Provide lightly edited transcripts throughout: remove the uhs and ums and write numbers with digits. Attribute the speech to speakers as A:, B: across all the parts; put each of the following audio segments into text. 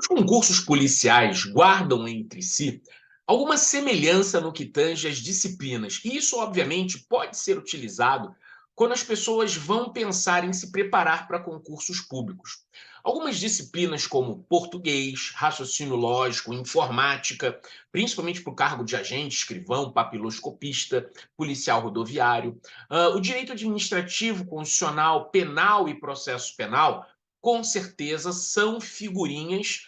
A: Os concursos policiais guardam entre si alguma semelhança no que tange às disciplinas, e isso, obviamente, pode ser utilizado quando as pessoas vão pensar em se preparar para concursos públicos. Algumas disciplinas, como português, raciocínio lógico, informática, principalmente para o cargo de agente, escrivão, papiloscopista, policial rodoviário, o direito administrativo, constitucional, penal e processo penal, com certeza são figurinhas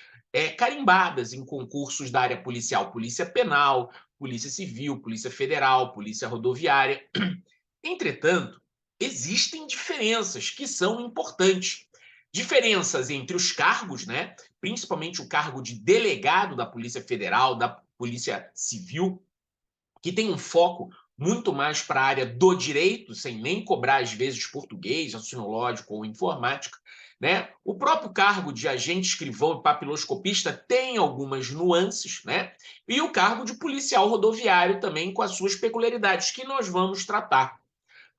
A: carimbadas em concursos da área policial, polícia penal, polícia civil, polícia federal, polícia rodoviária. Entretanto, existem diferenças que são importantes. Diferenças entre os cargos, né? Principalmente o cargo de delegado da Polícia Federal, da Polícia Civil, que tem um foco muito mais para a área do direito, sem nem cobrar, às vezes, português, raciocínio lógico ou informática, né? O próprio cargo de agente escrivão e papiloscopista tem algumas nuances, né? E o cargo de policial rodoviário também com as suas peculiaridades, que nós vamos tratar.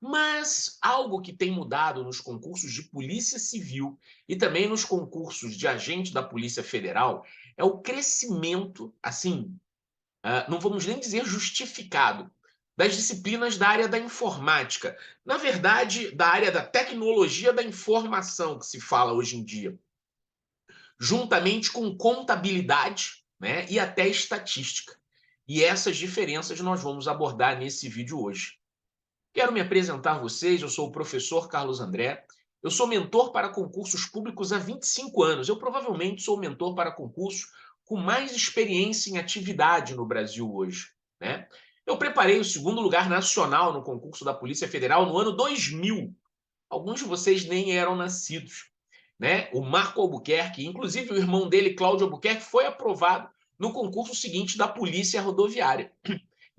A: Mas algo que tem mudado nos concursos de Polícia Civil e também nos concursos de agente da Polícia Federal é o crescimento, assim, não vamos nem dizer justificado, das disciplinas da área da informática. Na verdade, da área da tecnologia da informação, que se fala hoje em dia, juntamente com contabilidade, né, e até estatística. E essas diferenças nós vamos abordar nesse vídeo hoje. Quero me apresentar a vocês, eu sou o professor Carlos André, eu sou mentor para concursos públicos há 25 anos. Eu provavelmente sou o mentor para concursos com mais experiência em atividade no Brasil hoje, né? Eu preparei o segundo lugar nacional no concurso da Polícia Federal no ano 2000. Alguns de vocês nem eram nascidos, né? O Marco Albuquerque, inclusive o irmão dele, Cláudio Albuquerque, foi aprovado no concurso seguinte da Polícia Rodoviária.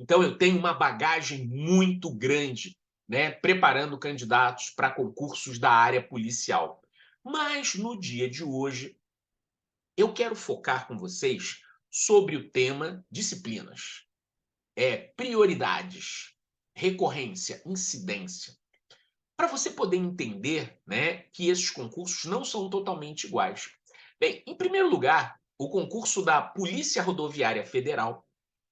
A: Então, eu tenho uma bagagem muito grande, né, preparando candidatos para concursos da área policial. Mas, no dia de hoje, eu quero focar com vocês sobre o tema disciplinas, prioridades, recorrência, incidência, para você poder entender, né, que esses concursos não são totalmente iguais. Bem, em primeiro lugar, o concurso da Polícia Rodoviária Federal,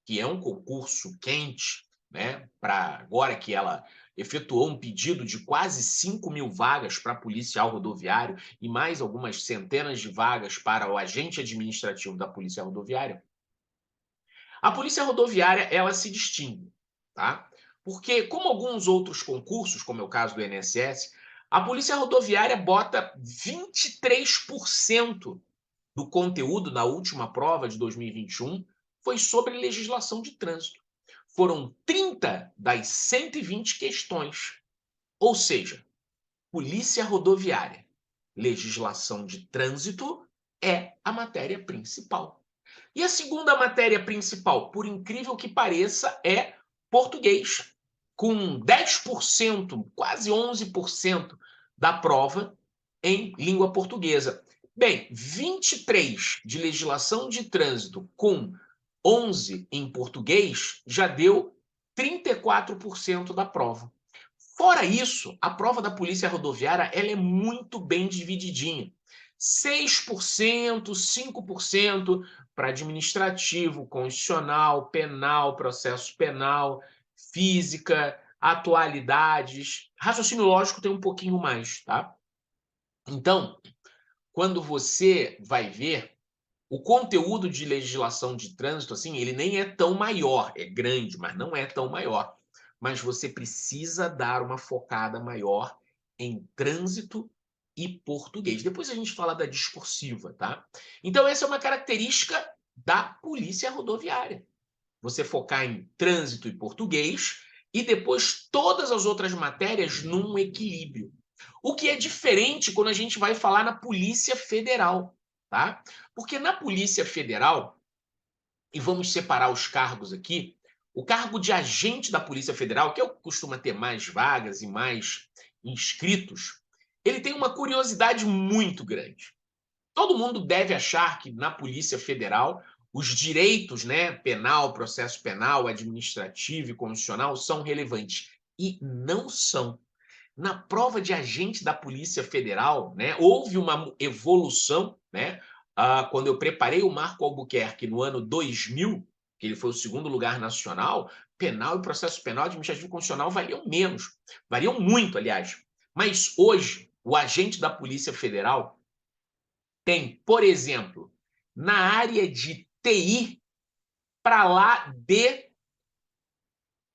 A: que é um concurso quente, né, para agora que ela efetuou um pedido de quase 5.000 vagas para policial rodoviário e mais algumas centenas de vagas para o agente administrativo da Polícia Rodoviária. A Polícia Rodoviária, ela se distingue, tá? Porque, como alguns outros concursos, como é o caso do INSS, a Polícia Rodoviária bota 23% do conteúdo da última prova de 2021 foi sobre legislação de trânsito. Foram 30 das 120 questões. Ou seja, Polícia Rodoviária, legislação de trânsito é a matéria principal. E a segunda matéria principal, por incrível que pareça, é português, com 10%, quase 11% da prova em língua portuguesa. Bem, 23 de legislação de trânsito com 11 em português já deu 34% da prova. Fora isso, a prova da Polícia Rodoviária ela é muito bem divididinha. 6%, 5% para administrativo, constitucional, penal, processo penal, física, atualidades. Raciocínio lógico tem um pouquinho mais, tá? Então, quando você vai ver o conteúdo de legislação de trânsito, assim, ele nem é tão maior, é grande, mas não é tão maior. Mas você precisa dar uma focada maior em trânsito e português. Depois a gente fala da discursiva, tá? Então, essa é uma característica da Polícia Rodoviária. Você focar em trânsito e português e depois todas as outras matérias num equilíbrio. O que é diferente quando a gente vai falar na Polícia Federal, tá? Porque na Polícia Federal, e vamos separar os cargos aqui, o cargo de agente da Polícia Federal, que é o que costuma ter mais vagas e mais inscritos, ele tem uma curiosidade muito grande. Todo mundo deve achar que na Polícia Federal os direitos, né, penal, processo penal, administrativo e constitucional são relevantes. E não são. Na prova de agente da Polícia Federal, né, houve uma evolução, né, quando eu preparei o Marco Albuquerque no ano 2000, que ele foi o segundo lugar nacional, penal e processo penal administrativo constitucional variam menos, variam muito, aliás. Mas hoje, o agente da Polícia Federal tem, por exemplo, na área de TI, para lá de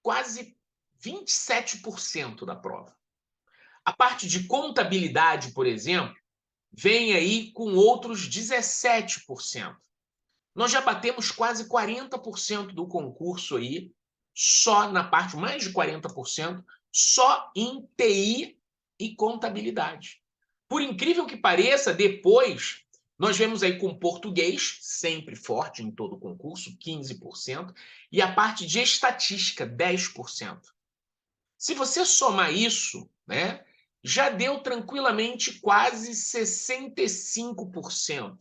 A: quase 27% da prova. A parte de contabilidade, por exemplo, vem aí com outros 17%. Nós já batemos quase 40% do concurso aí, só na parte, mais de 40%, só em TI e contabilidade. Por incrível que pareça, depois nós vemos aí com português, sempre forte em todo o concurso, 15%, e a parte de estatística, 10%. Se você somar isso, né, já deu tranquilamente quase 65%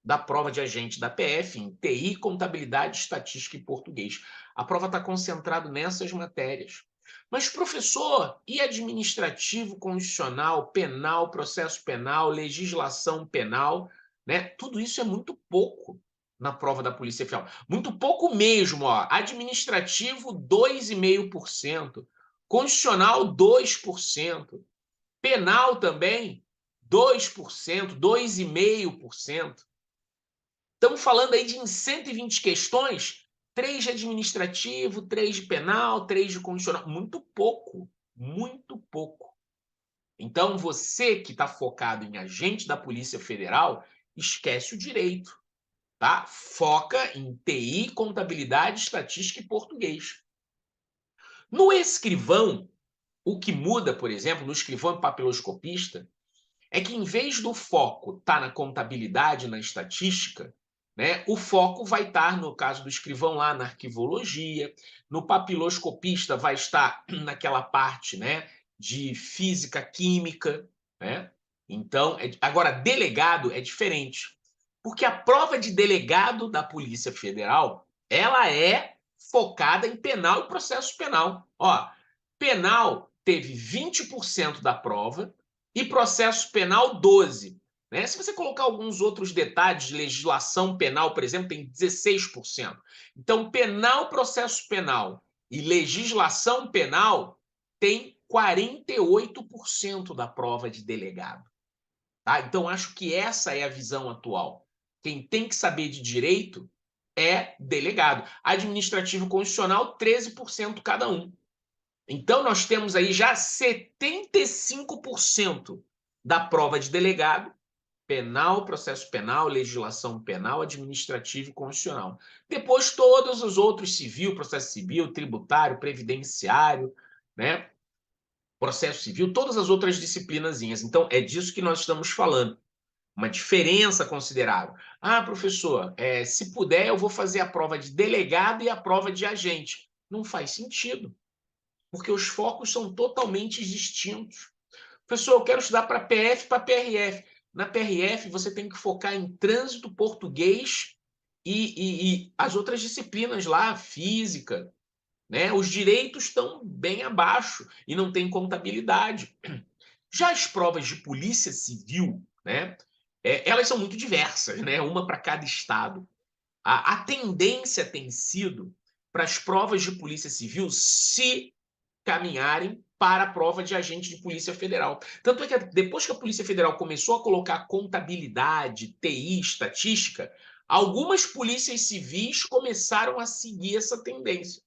A: da prova de agente da PF em TI, contabilidade, estatística e português. A prova está concentrada nessas matérias. Mas, professor, e administrativo, constitucional, penal, processo penal, legislação penal, né? Tudo isso é muito pouco na prova da Polícia Federal. Muito pouco mesmo, ó. Administrativo, 2,5%. Constitucional, 2%. Penal também, 2%, 2,5%. Estamos falando aí de em 120 questões, 3 de administrativo, 3 de penal, 3 de constitucional. Muito pouco, muito pouco. Então, você que está focado em agente da Polícia Federal, esquece o direito, tá? Foca em TI, contabilidade, estatística e português. No escrivão, o que muda, por exemplo, no escrivão papiloscopista, é que em vez do foco estar na contabilidade, na estatística, né, o foco vai estar, no caso do escrivão lá, na arquivologia, no papiloscopista vai estar naquela parte, né, de física, química, né? Então, agora, delegado é diferente, porque a prova de delegado da Polícia Federal, ela é focada em penal e processo penal. Ó, penal teve 20% da prova, e processo penal 12%. Né? Se você colocar alguns outros detalhes de legislação penal, por exemplo, tem 16%. Então, penal, processo penal e legislação penal tem 48% da prova de delegado. Tá? Então, acho que essa é a visão atual. Quem tem que saber de direito é delegado. Administrativo constitucional, 13% cada um. Então, nós temos aí já 75% da prova de delegado, penal, processo penal, legislação penal, administrativo e constitucional. Depois, todos os outros, civil, processo civil, tributário, previdenciário, né? Processo civil, todas as outras disciplinazinhas. Então, é disso que nós estamos falando. Uma diferença considerável. Ah, professor, se puder, eu vou fazer a prova de delegado e a prova de agente. Não faz sentido, porque os focos são totalmente distintos. Professor, eu quero estudar para PF, para PRF. Na PRF, você tem que focar em trânsito, português e as outras disciplinas lá, física, né? Os direitos estão bem abaixo e não tem contabilidade. Já as provas de polícia civil, né? Elas são muito diversas, né? Uma para cada estado. A tendência tem sido para as provas de polícia civil se caminharem para a prova de agente de Polícia Federal. Tanto é que depois que a Polícia Federal começou a colocar contabilidade, TI, estatística, algumas polícias civis começaram a seguir essa tendência.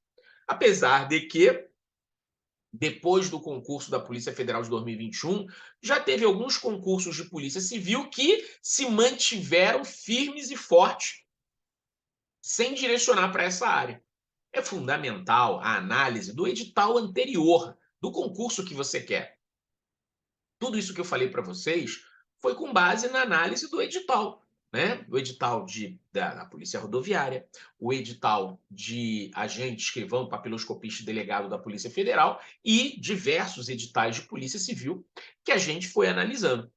A: Apesar de que, depois do concurso da Polícia Federal de 2021, já teve alguns concursos de Polícia Civil que se mantiveram firmes e fortes, sem direcionar para essa área. É fundamental a análise do edital anterior, do concurso que você quer. Tudo isso que eu falei para vocês foi com base na análise do edital, né? O edital da Polícia Rodoviária, o edital de agente, escrivão, papiloscopista e delegado da Polícia Federal e diversos editais de Polícia Civil que a gente foi analisando.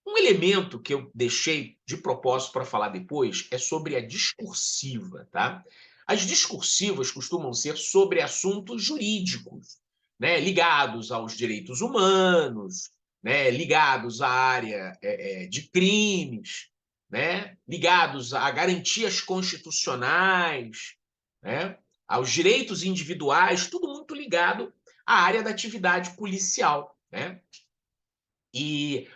A: Um elemento que eu deixei de propósito para falar depois é sobre a discursiva, tá? As discursivas costumam ser sobre assuntos jurídicos, né? Ligados aos direitos humanos, né? Ligados à área de crimes, né, ligados a garantias constitucionais, né, aos direitos individuais, tudo muito ligado à área da atividade policial, né? E,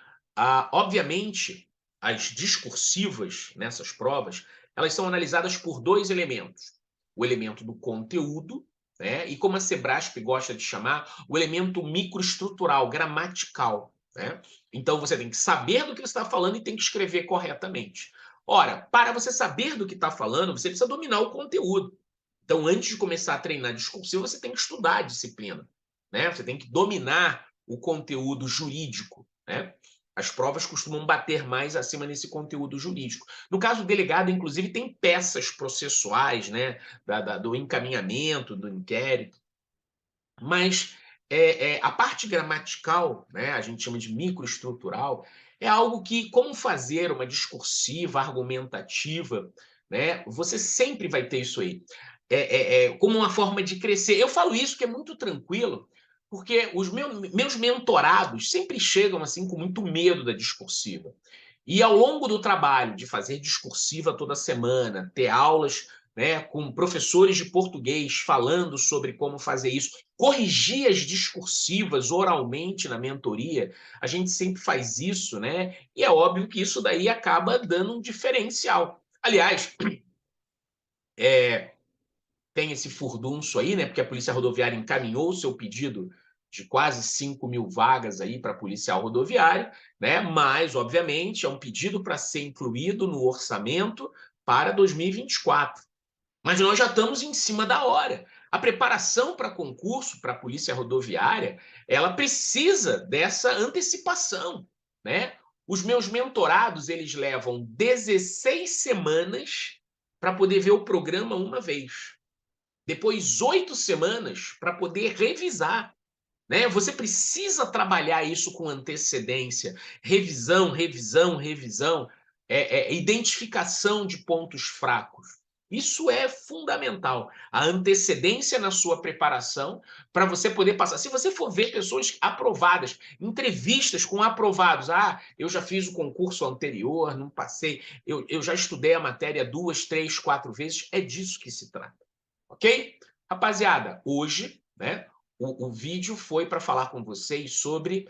A: obviamente, as discursivas nessas provas, elas são analisadas por dois elementos: o elemento do conteúdo, né, e como a Sebrasp gosta de chamar, o elemento microestrutural, gramatical, né? Então você tem que saber do que você está falando e tem que escrever corretamente. Ora, para você saber do que está falando, você precisa dominar o conteúdo. Então, antes de começar a treinar discursivo, você tem que estudar a disciplina, né? Você tem que dominar o conteúdo jurídico, né? As provas costumam bater mais acima nesse conteúdo jurídico. No caso do delegado, inclusive, tem peças processuais, né? Do encaminhamento, do inquérito. Mas a parte gramatical, né? A gente chama de microestrutural, é algo que, como fazer uma discursiva, argumentativa, né? Você sempre vai ter isso aí. Como uma forma de crescer. Eu falo isso que é muito tranquilo, porque os meus mentorados sempre chegam assim com muito medo da discursiva. E ao longo do trabalho de fazer discursiva toda semana, ter aulas, né, com professores de português falando sobre como fazer isso, corrigir as discursivas oralmente na mentoria, a gente sempre faz isso, né? E é óbvio que isso daí acaba dando um diferencial. Aliás, tem esse furdunço aí, né? Porque a Polícia Rodoviária encaminhou o seu pedido de quase 5.000 vagas aí para policial rodoviário, né? Mas, obviamente, é um pedido para ser incluído no orçamento para 2024. Mas nós já estamos em cima da hora. A preparação para concurso para a Polícia Rodoviária, ela precisa dessa antecipação, né? Os meus mentorados, eles levam 16 semanas para poder ver o programa uma vez. Depois 8 semanas para poder revisar, né? Você precisa trabalhar isso com antecedência, revisão, revisão, revisão, identificação de pontos fracos. Isso é fundamental. A antecedência na sua preparação para você poder passar. Se você for ver pessoas aprovadas, entrevistas com aprovados, eu já fiz o concurso anterior, não passei, eu já estudei a matéria 2, 3, 4 vezes, é disso que se trata. Ok? Rapaziada, hoje, né, o vídeo foi para falar com vocês sobre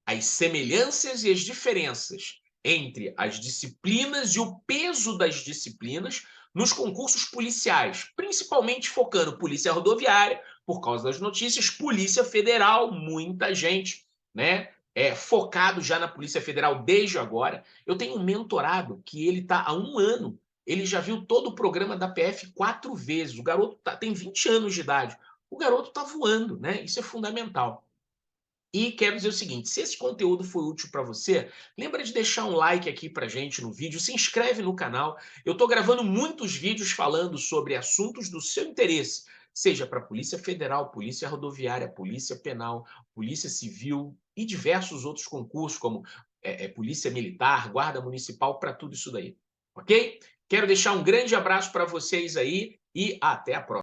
A: as semelhanças e as diferenças entre as disciplinas e o peso das disciplinas nos concursos policiais, principalmente focando Polícia Rodoviária, por causa das notícias, Polícia Federal, muita gente, né? Focado já na Polícia Federal desde agora. Eu tenho um mentorado que ele está há 1 ano, ele já viu todo o programa da PF 4 vezes. O garoto tem 20 anos de idade. O garoto está voando, né? Isso é fundamental. E quero dizer o seguinte, se esse conteúdo foi útil para você, lembra de deixar um like aqui para gente no vídeo, se inscreve no canal. Eu estou gravando muitos vídeos falando sobre assuntos do seu interesse, seja para Polícia Federal, Polícia Rodoviária, Polícia Penal, Polícia Civil e diversos outros concursos, como Polícia Militar, Guarda Municipal, para tudo isso daí. Ok? Quero deixar um grande abraço para vocês aí e até a próxima.